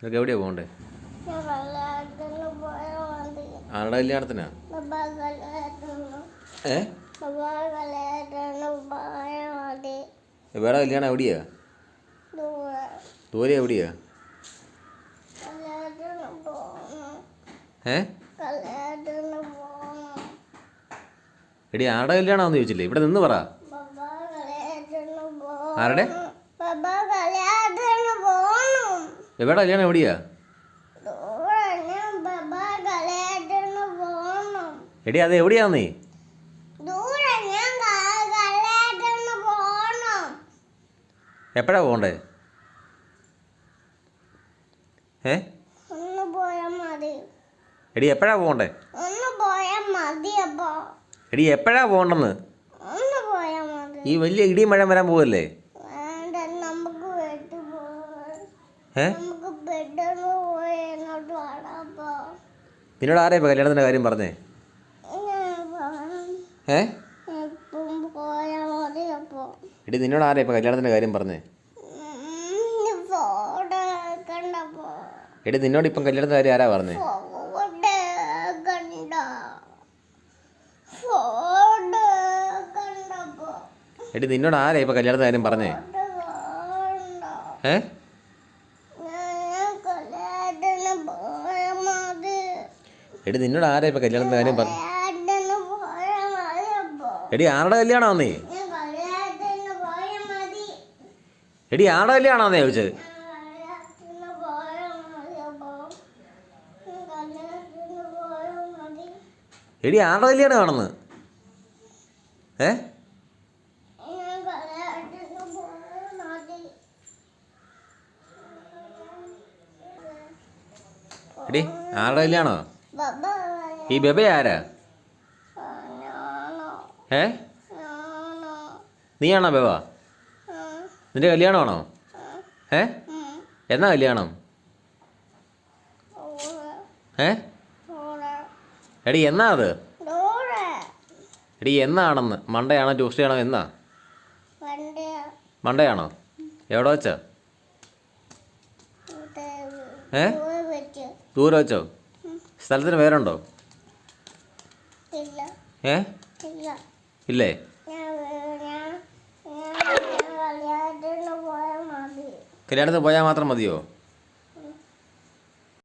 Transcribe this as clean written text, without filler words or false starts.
നിനക്ക് എവിടെയാണ് പോകണ്ടേ? ആരുടെ കല്യാണത്തിനാ? വേറെ കല്യാണം എവിടെയാ? ദൂരെ എവിടെയാ? എടി ആരുടെ കല്യാണമെന്ന് ചോദിച്ചില്ലേ? ഇവിടെ നിന്ന് പറ. ആരുടെ? എവിടെ കല്യാണം എവിടെയാ? എടി അത് എവിടെയാന്നേ? എപ്പോഴാ പോകണ്ടേ? എടി എപ്പോഴാ പോകണ്ടേ? എടി എപ്പോഴാ പോകണ്ടെന്ന്? ഈ വലിയ ഇടിയും മഴ വരാൻ പോവല്ലേ? നിന്നോട് ആരാ ഇപ്പൊ കല്യാണത്തിന്റെ കാര്യം പറഞ്ഞേ? എടി നിന്നോട് ആരാ ഇപ്പൊ കല്യാണത്തിന്റെ കാര്യം പറഞ്ഞേ? എടി നിന്നോട് ഇപ്പം കല്യാണത്തിന്റെ കാര്യം ആരാ പറഞ്ഞേ? എടി നിന്നോട് ആരാ ഇപ്പൊ കല്യാണത്തിന്റെ കാര്യം പറഞ്ഞേ? എടി നിന്നോട് ആരാ ഇപ്പൊ കല്യാണത്തിന്റെ കാര്യം പറഞ്ഞു? എടി ആരുടെ കല്യാണമാന്നേ? എടി ആരുടെ കല്യാണമാന്നേ ചോദിച്ചത്? എടി ആരുടെ കല്യാണമാണെന്ന്? എടി ആരുടെ കല്യാണോ? ഈ ബെബ ആരാ? നീയാണോ ബെബ? നിന്റെ കല്യാണമാണോ? എന്നാ കല്യാണം? എടി എന്നാ അത്? എടി എന്നാണെന്ന്? മണ്ടയാണോ ട്യൂസ്ഡേ ആണോ? എന്നാ? മണ്ടയാണോ? എവിടെ വെച്ചാ? ദൂരെ വെച്ചോ? സ്ഥലത്തിന് പേരുണ്ടോ? ഇല്ലേ? കല്യാണത്തിന് പോയാൽ മാത്രം മതിയോ?